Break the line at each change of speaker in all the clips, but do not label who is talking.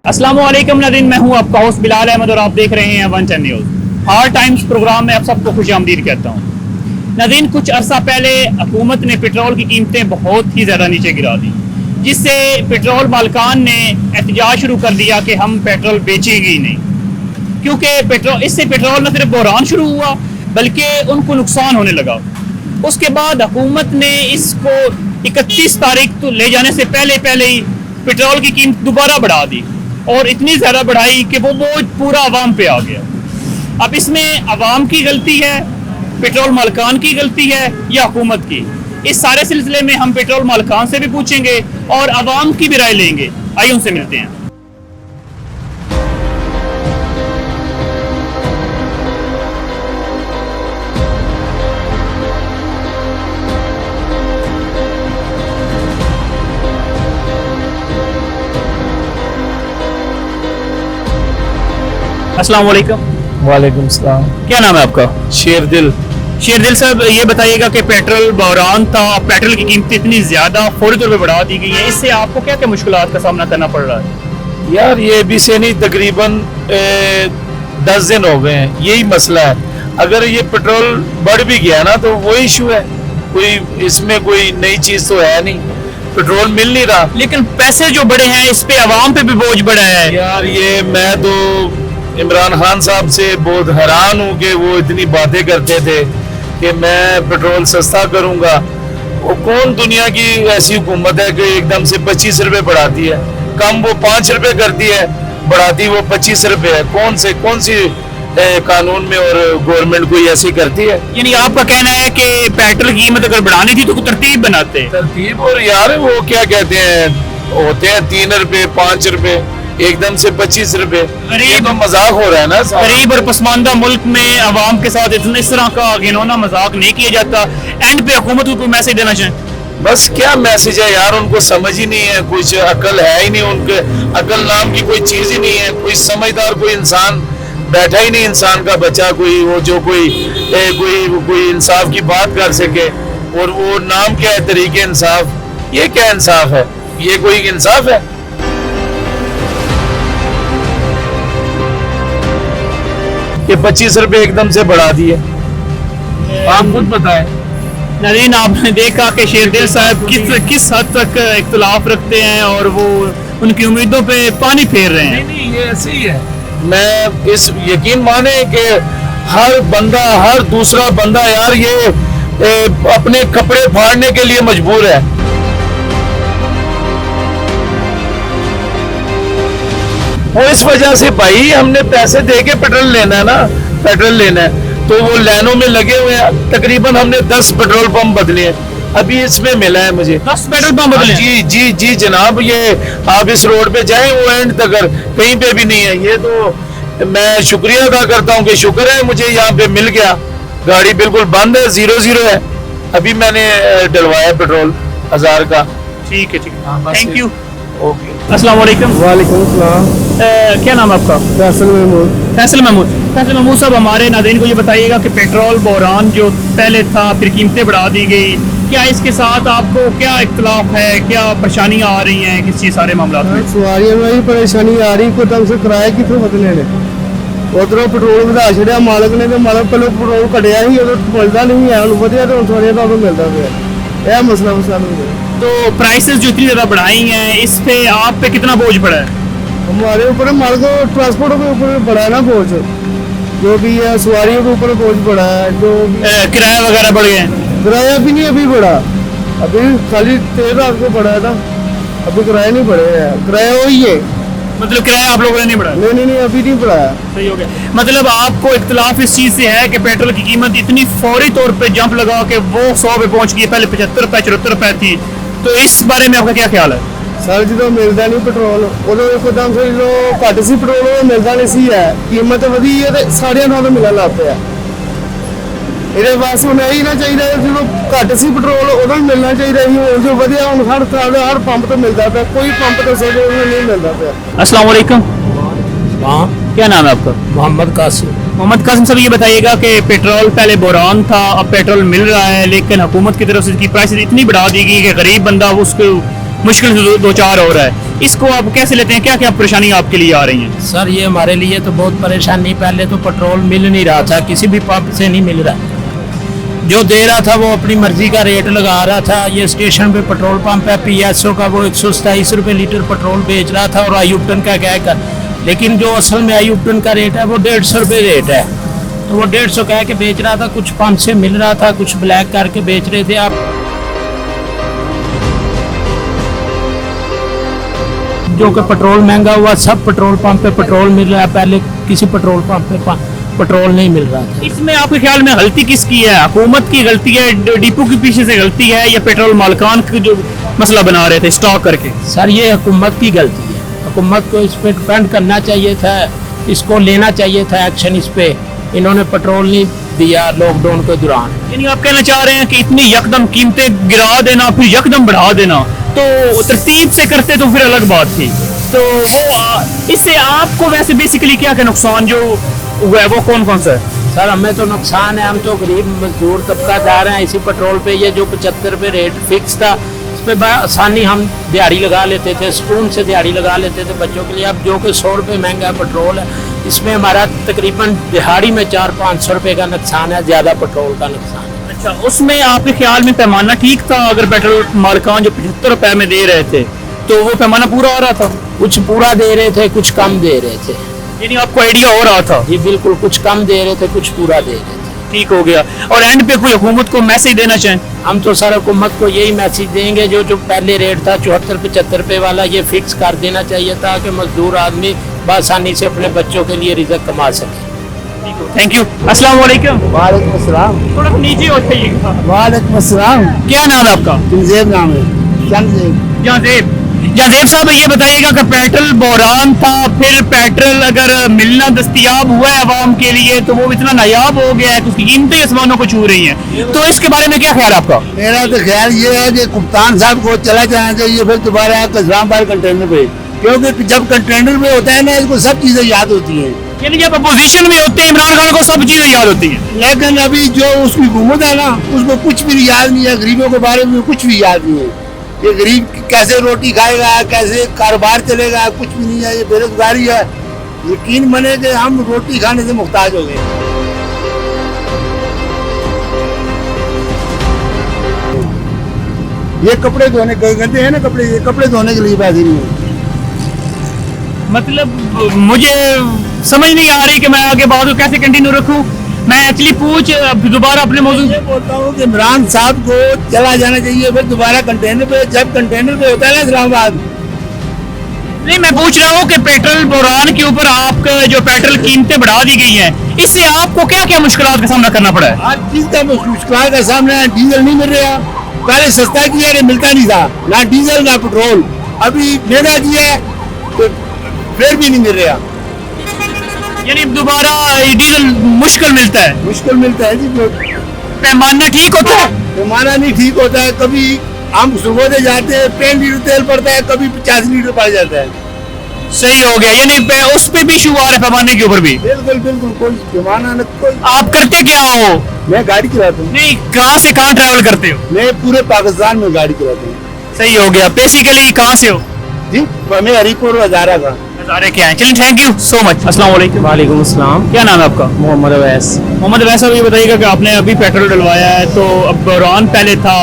अस्सलाम वालेकुम नाज़रीन, मैं हूं आपका होस्ट बिलाल अहमद और आप देख रहे हैं one 10 news. Hard times programme में आप सबको खुशामदीद कहता हूं। नाज़रीन, कुछ अरसा पहले हुकूमत ने पेट्रोल की कीमतें बहुत ही ज़्यादा नीचे गिरा दी, जिससे पेट्रोल मालिकान ने एहतजाज शुरू कर दिया कि हम पेट्रोल बेचेंगे ही नहीं, क्योंकि इससे पेट्रोल न सिर्फ बहरान शुरू हुआ बल्कि उनको नुकसान होने लगा। उसके बाद हुकूमत ने इसको 31 तारीख तो ले जाने से पहले ही पेट्रोल की कीमत दोबारा बढ़ा दी और इतनी ज़्यादा बढ़ाई कि वो बोझ पूरा आवाम पे आ गया। अब इसमें आवाम की गलती है, पेट्रोल मालिकान की गलती है या हुकूमत की? इस सारे सिलसिले में हम पेट्रोल मालिकान से भी पूछेंगे और आवाम की भी राय लेंगे। आइए उनसे मिलते हैं। अस्सलाम वालेकुम।
वालेकुम सलाम।
क्या नाम है आपका?
शेरदिल।
शेरदिल साहब, ये बताइएगा कि पेट्रोल बहरान था, पेट्रोल की कीमत इतनी ज़्यादा फौरी तौर पे बढ़ा दी गई है, इससे आपको क्या क्या मुश्किलात का सामना करना पड़ रहा है?
यार ये भी से नहीं, तकरीबन 10 दिन हो गए हैं, यही मसला है। अगर ये पेट्रोल बढ़ भी गया ना तो वो इशू है, कोई इसमें कोई नई चीज़ तो है नहीं, पेट्रोल मिल नहीं रहा।
लेकिन पैसे जो बढ़े हैं इस पे आवाम पे भी बोझ बढ़ा है।
यार ये मैं तो इमरान खान साहब से बहुत हैरान हूँ कि वो इतनी बातें करते थे कि मैं पेट्रोल सस्ता करूँगा। वो कौन दुनिया की ऐसी हुकूमत है कि एकदम से 25 रुपए बढ़ाती है? कम वो 5 रुपए करती है, बढ़ाती वो 25 रुपए है। कौन सी कानून में और गवर्नमेंट कोई ऐसी करती है?
यानी आपका कहना है कि पेट्रोल की कीमत अगर बढ़ानी थी तो तरतीब बनाते।
तरतीब, और यार वो क्या कहते हैं, होते हैं 3 रुपए 5 रुपए, एकदम से 25 रुपए। ये तो मजाक हो रहा है ना।
गरीब और पसमानदा मुल्क में आवाम के साथ इस तरह का घिनौना मजाक नहीं किया जाता। एंड पे हुकूमत को कोई मैसेज देना चाहें?
बस क्या मैसेज है यार, उनको समझ ही नहीं है, कुछ अकल है ही नहीं उनके, अकल नाम की कोई चीज ही नहीं है। कोई समझदार कोई इंसान बैठा ही नहीं, इंसान का बच्चा कोई वो जो कोई इंसाफ की बात कर सके। और वो नाम क्या है, तरीके इंसाफ। ये क्या इंसाफ है? ये कोई इंसाफ है? ये 25 रुपए एकदम से बढ़ा दिए, आप खुद बताएं।
नाज़रीन, आपने देखा कि शेरदिल साहब किस हद तक इख्तिलाफ रखते हैं और वो उनकी उम्मीदों पे पानी फेर रहे हैं।
नहीं, ये ऐसे ही है। मैं इस यकीन माने कि हर बंदा, हर दूसरा बंदा यार ये अपने कपड़े फाड़ने के लिए मजबूर है। और इस वजह से भाई हमने पैसे दे के पेट्रोल लेना है ना, पेट्रोल लेना है तो वो लाइनों में लगे हुए हैं। तकरीबन हमने 10 पेट्रोल पंप बदले हैं, अभी इसमें मिला है मुझे
10 पेट्रोल पंप बदले।
जी जनाब, ये आप इस रोड पे जाएं वो एंड तक कहीं पे भी नहीं है। ये तो मैं शुक्रिया अदा करता हूँ कि शुक्र है मुझे यहाँ पे मिल गया। गाड़ी बिल्कुल बंद है, 0 है। अभी मैंने डलवाया पेट्रोल 1000 का।
ठीक है, थैंक यू।
ओके,
अस्सलाम वालेकुम।
वालेकुम सलाम।
क्या नाम है आपका?
फैसल महमूद।
फैसल महमूद साहब, हमारे नाज़रीन को ये बताइएगा कि पेट्रोल बहरान जो पहले था फिर कीमतें बढ़ा दी गई, क्या इसके साथ आपको क्या इख्तिलाफ है, क्या परेशानियाँ आ रही हैं किसी सारे मामला में?
सवारियों में ही परेशानी आ रही, कोई ढंग से किराया कितों बदले ने। उधरों पेट्रोल बढ़ा छड़िया मालक ने, तो मालक पहले पेट्रोल कटिया ही उधर मिलता नहीं है, वधिया तो सवारियों का मिलता गया। यह मसला
तो प्राइसेस जो इतनी ज़्यादा बढ़ाई हैं, इस पे आप पे कितना बोझ पड़ा है?
हमारे ऊपर मालक ट्रांसपोर्ट के ऊपर बढ़ा है ना बोझ, जो भी है सवारियों के ऊपर बोझ बढ़ा है। जो
किराया वगैरह बढ़ गए?
किराया भी नहीं अभी बढ़ा, अभी खाली तेल रात को पड़ा था, अभी किराया नहीं पड़े है, किराया वही है।
मतलब किराया आप लोगों ने नहीं बढ़ाया?
नहीं अभी नहीं पड़ा है।
सही हो गया। मतलब आपको इख्तलाफ इस चीज से है कि पेट्रोल की कीमत इतनी फौरी तौर पे जंप लगा के वो 100 पे पहुंच गई, पहले 75 रुपए 74 रुपए थी, तो इस बारे में आपका क्या ख्याल है?
सर जो मिलता नहीं पेट्रोल उदो एकदम से जो घट सी पेट्रोल वो मिलता नहीं सी है, कीमत वधी है तो साढ़िया नालों मिलने लग पे ਇਹਦੇ ਵਾਸਤੇ ਹੁਣ ਇਹੀ ਨਾ ਚਾਹੀਦਾ ਜਦੋਂ ਘੱਟ ਸੀ ਪੈਟਰੋਲ ਉਦੋਂ ਹੀ ਮਿਲਣਾ ਚਾਹੀਦਾ ਸੀ, ਹੁਣ ਜੋ ਵਧਿਆ ਹੁਣ ਹਰ ਪੰਪ ਤੋਂ ਮਿਲਦਾ ਪਿਆ, ਕੋਈ ਪੰਪ ਤੋਂ ਸਹੀ ਨਹੀਂ ਮਿਲਦਾ ਪਿਆ।
अस्सलाम वालेकुम।
हाँ,
क्या नाम है आपका?
मोहम्मद कासिम।
मोहम्मद कासिम साहब, ये बताइएगा कि पेट्रोल पहले बहरान था, अब पेट्रोल मिल रहा है, लेकिन हुकूमत की तरफ से इसकी प्राइस इतनी बढ़ा दी गई कि गरीब बंदा उसको मुश्किल से दो चार हो रहा है। इसको आप कैसे लेते हैं? क्या क्या परेशानी आपके लिए आ रही हैं?
सर ये हमारे लिए तो बहुत परेशानी, पहले तो पेट्रोल मिल नहीं रहा था, किसी भी पंप से नहीं मिल रहा, जो दे रहा था वो अपनी मर्जी का रेट लगा रहा था। ये स्टेशन पे पेट्रोल पंप है PSO का, वो 127 रुपये लीटर पेट्रोल बेच रहा था और आयुक्टन का कह कर, लेकिन जो असल में आयुक्टन का रेट है वो 150 रुपये रेट है, तो वो 150 कह के बेच रहा था। कुछ पंप से मिल रहा था, कुछ ब्लैक करके बेच रहे थे। आप जो कि पेट्रोल महंगा हुआ, सब पेट्रोल पंप पे पेट्रोल मिल रहा है, पहले किसी पेट्रोल पंप पे पेट्रोल नहीं मिल रहा था।
इसमें आपके ख्याल में गलती किसकी है? हुकूमत की गलती है, डिपो के पीछे से गलती है, या पेट्रोल मालिकान की जो मसला बना रहे थे स्टॉक करके?
सर ये हुकूमत की गलती है, हुकूमत को इस पे डिपेंड करना चाहिए था, इसको लेना चाहिए था एक्शन इस पे। इन्होंने पेट्रोल नहीं दिया लॉकडाउन के दौरान।
यानी आप कहना चाह रहे हैं कि इतनी यकदम कीमतें गिरा देना फिर यकदम बढ़ा देना, तो तरतीब से करते तो फिर अलग बात थी। तो वो इससे आपको वैसे बेसिकली क्या क्या नुकसान जो हुआ है वो कौन कौन सा है?
सर हमें तो नुकसान है, हम तो गरीब मजदूर तबका जा रहे हैं इसी पेट्रोल पे। ये जो 75 रुपये रेट फिक्स था, इस पर आसानी हम दिहाड़ी लगा लेते थे, सुकून से दिहाड़ी लगा लेते थे बच्चों के लिए। अब जो कि 100 रुपये महंगा पेट्रोल है, इसमें हमारा तकरीबन दिहाड़ी में 400-500 रुपये का नुकसान है, ज़्यादा पेट्रोल का नुकसान है।
अच्छा, उसमें आपके ख्याल में पैमाना ठीक था? अगर पेट्रोल मालिकान जो 75 रुपए में दे रहे थे तो वो पैमाना पूरा आ रहा था?
कुछ पूरा दे रहे थे, कुछ कम दे रहे थे।
यानी आपको आइडिया हो रहा था?
जी बिल्कुल, कुछ कम दे रहे थे, कुछ पूरा दे रहे थे।
ठीक हो गया। और एंड पे कोई हुकूमत को मैसेज देना चाहें?
हम तो सर हुकूमत को यही मैसेज देंगे, जो पहले रेट था 74-75 रुपये वाला, ये फिक्स कर देना चाहिए था कि मजदूर आदमी बआसानी से अपने बच्चों के लिए रिज़्क कमा सके।
Thank you. अस्सलाम वालेकुम।
वालेकुम अस्सलाम।
थोड़ा नीचे हो जाइएगा।
वालेकुम अस्सलाम।
क्या नाम है आपका?
जंजेब नाम है, जंजेब।
जादेब साहब, ये बताइएगा कि पेट्रोल बहरान था, फिर पेट्रोल अगर मिलना दस्तयाब हुआ है आवाम के लिए तो वो इतना नायाब हो गया है कि उसकी कीमतें आसमानों को छू रही हैं, तो इसके बारे में क्या ख्याल है आपका?
मेरा तो ख्याल ये है कि कप्तान साहब को चला जाना चाहिए फिर दोबारा इस्लामाबाद कंटेनर पे, क्योंकि जब कंटेनर पे होता है ना इसको सब चीजें याद होती हैं।
यानी जब अपोजिशन में होते हैं इमरान खान को सब चीजें याद होती हैं,
लेकिन अभी जो उसकी हुकूमत है ना उसको कुछ भी याद नहीं है, गरीबों के बारे में कुछ भी याद नहीं है। ये गरीब कैसे रोटी खाएगा, कैसे कारोबार चलेगा, कुछ भी नहीं है। ये बेरोजगारी है, यकीन माने कि हम रोटी खाने से मुख्ताज हो गए। ये कपड़े धोने गंदे हैं ना कपड़े, ये कपड़े धोने के लिए पैसे नहीं है।
मतलब मुझे समझ नहीं आ रही कि मैं आगे बात को कैसे कंटिन्यू रखूं। मैं एक्चुअली दोबारा अपने मौजूद
ये बोलता हूँ कि इमरान साहब को चला जाना चाहिए फिर दोबारा कंटेनर पे, जब कंटेनर पे होता है ना इस्लामाबाद।
नहीं, मैं पूछ रहा हूँ कि पेट्रोल बहरान के ऊपर आपका जो पेट्रोल कीमतें बढ़ा दी गई हैं, इससे आपको क्या क्या मुश्किलात का सामना करना पड़ा है?
हर चीज का मुश्किल का सामना है। डीजल नहीं मिल रहा, पहले सस्ता किया रे मिलता नहीं था ना डीजल ना पेट्रोल, अभी महंगा किया तो फिर भी नहीं मिल रहा।
यानी दोबारा डीजल मुश्किल मिलता है?
मुश्किल मिलता है जी।
पैमाना ठीक होता है?
पैमाना नहीं ठीक होता है, कभी हम सुबह से जाते हैं 5 लीटर तेल पड़ता है, कभी 50 लीटर पड़ जाता है।
सही हो गया। यानी उस पे भी इशू आ रहा है पैमाने के ऊपर भी?
बिल्कुल बिल्कुल, कोई पैमाना न कोई।
आप करते क्या हो?
मैं गाड़ी चलाता हूँ।
नहीं, कहाँ से कहाँ ट्रैवल करते हो?
मैं पूरे पाकिस्तान में गाड़ी चलाता हूँ।
सही हो गया। बेसिकली कहाँ से हो?
जी मैं हरीपुर हजारा का।
नज़ारे क्या हैं? चलिए, थैंक यू सो मच। अस्सलाम वालेकुम।
वालेकुम अस्सलाम।
क्या नाम है आपका?
मोहम्मद अवैस।
मोहम्मद अवैस साहब, ये बताइएगा कि आपने अभी पेट्रोल डलवाया है, तो अब बहरान पहले था,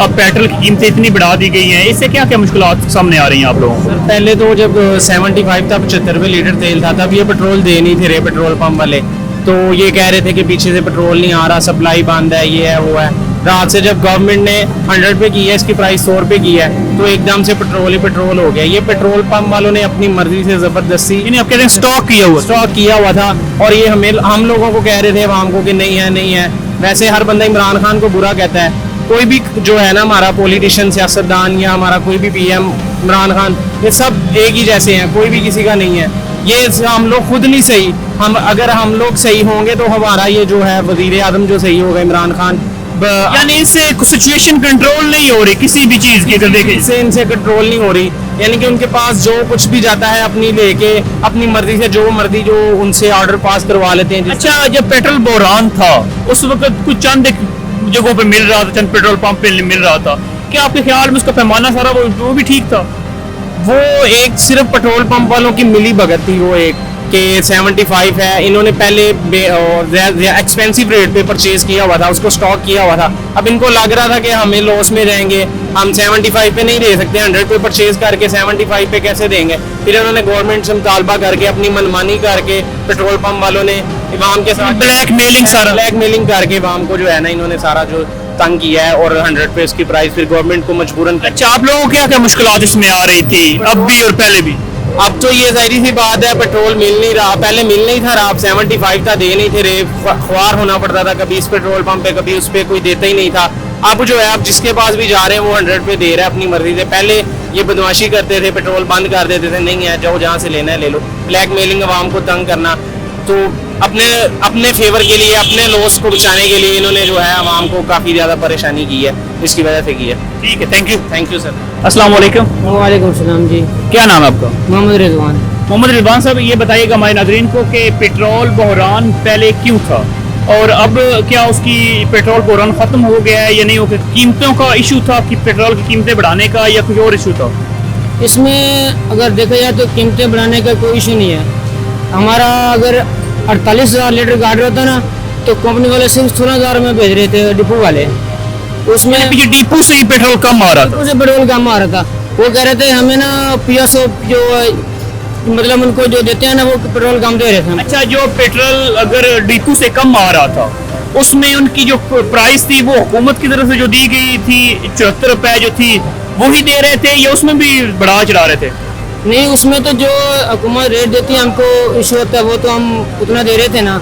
अब पेट्रोल की कीमतें इतनी बढ़ा दी गई हैं, इससे क्या क्या मुश्किलात सामने आ रही हैं आप लोगों को?
पहले तो जब 75 था 75 रुपये लीटर तेल था, तब ये पेट्रोल दे नहीं थे पेट्रोल पंप वाले, तो ये कह रहे थे कि पीछे से पेट्रोल नहीं आ रहा, सप्लाई बंद है, ये है वो है। रात से जब गवर्नमेंट ने 100 पे की है, इसकी प्राइस 100 रुपए की है, तो एकदम से पेट्रोल ही पेट्रोल हो गया। ये पेट्रोल पंप वालों ने अपनी मर्जी से जबरदस्ती
यानी आप कहते हैं स्टॉक किया हुआ
था, और ये हम लोगों को कह रहे थे आवाम को कि नहीं है। वैसे हर बंदा इमरान खान को बुरा कहता है, कोई भी जो है ना हमारा पॉलिटिशियन, सियासतदान या हमारा कोई भी पीएम, इमरान खान, ये सब एक ही जैसे हैं, कोई भी किसी का नहीं है। ये हम लोग खुद नहीं सही, अगर हम लोग सही होंगे तो हमारा ये जो है वजीर आजम जो सही होगा इमरान खान,
यानी इससे सिचुएशन कंट्रोल नहीं हो रही किसी भी चीज की, अगर देखें
इससे इनसे कंट्रोल नहीं हो रही। यानी कि उनके पास जो कुछ भी जाता है अपनी लेके अपनी मर्जी से जो मर्जी जो उनसे ऑर्डर पास करवा लेते हैं।
अच्छा, जब पेट्रोल बहरान था उस वक्त कुछ चंद जगहों पे मिल रहा था, चंद पेट्रोल पंप पे मिल रहा था, क्या आपके ख्याल में उसका पैमाना सारा वो भी ठीक था?
वो एक सिर्फ पेट्रोल पंप वालों की मिली भगत थी, वो एक के 75 है, इन्होंने पहले एक्सपेंसिव रेट पे परचेज किया हुआ था, उसको स्टॉक किया हुआ था। अब इनको लग रहा था कि हमें लॉस में रहेंगे, हम 75 पे नहीं दे सकते, 100 पे परचेज करके 75 पे कैसे देंगे। फिर उन्होंने गवर्नमेंट से मुतालबा करके अपनी मनमानी करके पेट्रोल पंप वालों ने इमाम के साथ ब्लैकमेलिंग करके इमाम को जो है ना इन्होंने सारा जो तंग किया है, और 100 पे इसकी प्राइस फिर गवर्नमेंट को मजबूरन।
अच्छा, आप लोगों को क्या क्या मुश्किलात इसमें आ रही थी अब भी और पहले भी?
अब तो ये जाहिर सी बात है, पेट्रोल मिल नहीं रहा, पहले मिल नहीं था रहा, 75 था, दे नहीं थे रे, ख्वार होना पड़ता था, कभी इस पेट्रोल पंप पे कभी उस पे, कोई देता ही नहीं था। अब जो है आप जिसके पास भी जा रहे हैं वो 100 पे दे रहा है अपनी मर्जी से। पहले ये बदमाशी करते थे, पेट्रोल बंद कर देते थे, नहीं है जाओ जहाँ से लेना है ले लो, ब्लैकमेलिंग आवाम को तंग करना, तो अपने फेवर के लिए, अपने लॉस को बचाने के लिए इन्होंने जो है आवाम को काफी ज्यादा परेशानी की है, इसकी वजह से की है।
ठीक है, थैंक यू
सर।
अस्सलाम वालेकुम।
वालेकुम सलाम जी।
क्या नाम है आपका?
मोहम्मद रिजवान।
मोहम्मद रिजवान साहब, ये बताइएगा हमारे नाज़रीन को कि पेट्रोल बहरान पहले क्यों था और अब क्या उसकी पेट्रोल बहरान खत्म हो गया है या नहीं हो गया? कीमतों का इशू था कि पेट्रोल की कीमतें बढ़ाने का, या कोई और इशू था?
इसमें अगर देखा जाए तो कीमतें बढ़ाने का कोई इशू नहीं है। हमारा अगर 48,000 लीटर गाड़ी होता ना तो कंपनी वाले सिर्फ 16,000 में भेज रहे थे डिपो वाले, उसमें
पीछे डिपो से ही पेट्रोल कम आ रहा था।
डिपो से पेट्रोल कम आ रहा था। वो कह रहे थे हमें ना PSO जो मतलब उनको जो देते हैं ना वो पेट्रोल कम दे रहे थे।
अच्छा, जो पेट्रोल अगर डिपो से कम आ रहा था उसमें उनकी जो प्राइस थी वो हुकूमत की तरफ से जो दी गई थी 74 रुपए जो थी वो ही दे रहे थे, या उसमें भी बढ़ा चढ़ा रहे थे?
नहीं, उसमें तो जो हुकूमत रेट देती है हमको इशू होता है वो तो हम उतना दे रहे थे ना।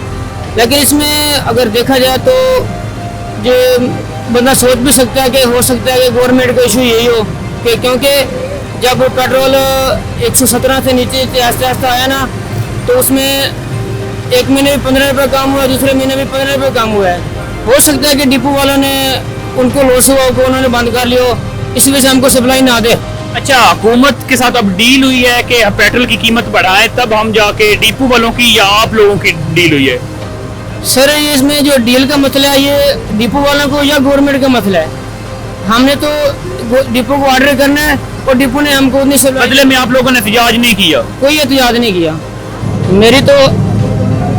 लेकिन इसमें अगर देखा जाए तो जो बंदा सोच भी सकता है कि हो सकता है कि गवर्नमेंट का इशू यही हो कि क्योंकि जब पेट्रोल 117 से नीचे आस्ते आस्ते आया ना तो उसमें एक महीने में 15 रुपये कम हुआ, दूसरे महीने में 15 रुपये कम हुआ है। हो सकता है कि डिपो वालों ने उनको लॉस हुआ को उन्होंने बंद कर लिया, इस वजह से हमको सप्लाई ना दे।
अच्छा, हुकूमत के साथ अब डील हुई है कि पेट्रोल की कीमत बढ़ाए तब हम जाके डिपो वालों की, या आप लोगों की डील हुई है?
सर, इसमें जो डील का मसला है ये डिपो वालों को या गवर्नमेंट का मसला है। हमने तो डिपो को ऑर्डर करना है और डिपो ने हमको उतनी सप्लाई,
बदले में आप लोगों ने एहतजाज नहीं किया?
कोई एहतजाज नहीं किया। मेरी तो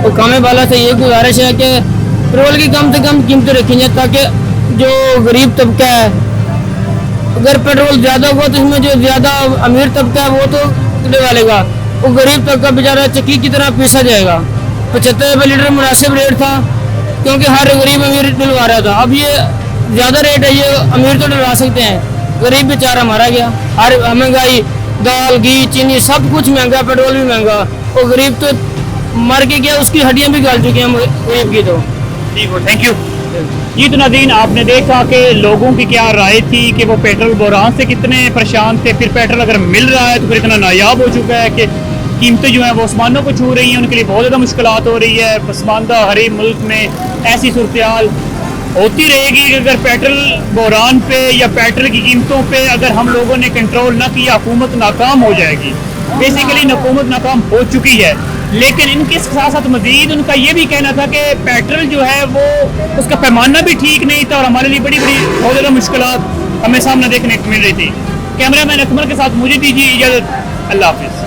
हुकाम वाला से ये गुजारिश है कि पेट्रोल की कम से कम कीमतें रखी जाए ताकि जो गरीब तबका है, अगर पेट्रोल ज़्यादा हुआ तो इसमें जो ज़्यादा अमीर तबका है वो तो डलवा लेगा, वो गरीब तबका बेचारा चक्की की तरह पीसा जाएगा। 75 रुपये लीटर मुनासिब रेट था क्योंकि हर गरीब अमीर डलवा रहा था। अब ये ज़्यादा रेट है, ये अमीर तो डलवा सकते हैं, गरीब बेचारा मारा गया। हर महंगाई, दाल घी चीनी सब कुछ महंगा, पेट्रोल भी महंगा, और गरीब तो मर के गया, उसकी हड्डियाँ भी गल चुकी हैं गरीब की। तो
ठीक हो, थैंक यू जी। तो नाज़रीन, आपने देखा कि लोगों की क्या राय थी कि वो पेट्रोल बहरान से कितने परेशान थे, फिर पेट्रोल अगर मिल रहा है तो फिर इतना नायाब हो चुका है कि कीमतें जो हैं वो आसमानों को छू रही हैं, उनके लिए बहुत ज़्यादा मुश्किलात हो रही है। पसमानदा हर एक मुल्क में ऐसी सूरत होती रहेगी कि अगर पेट्रोल बहरान पे या पेट्रोल की कीमतों पे अगर हम लोगों ने कंट्रोल ना किया, हुकूमत नाकाम हो जाएगी। बेसिकली हुकूमत नाकाम हो चुकी है, लेकिन इनके साथ साथ मजीद उनका ये भी कहना था कि पेट्रोल जो है वो उसका पैमाना भी ठीक नहीं था और हमारे लिए बड़ी बड़ी बहुत ज़्यादा मुश्किलात हमें सामने देखने को मिल रही थी। कैमरामैन अकमल के साथ मुझे दीजिए इजाज़त। अल्लाह हाफिज़।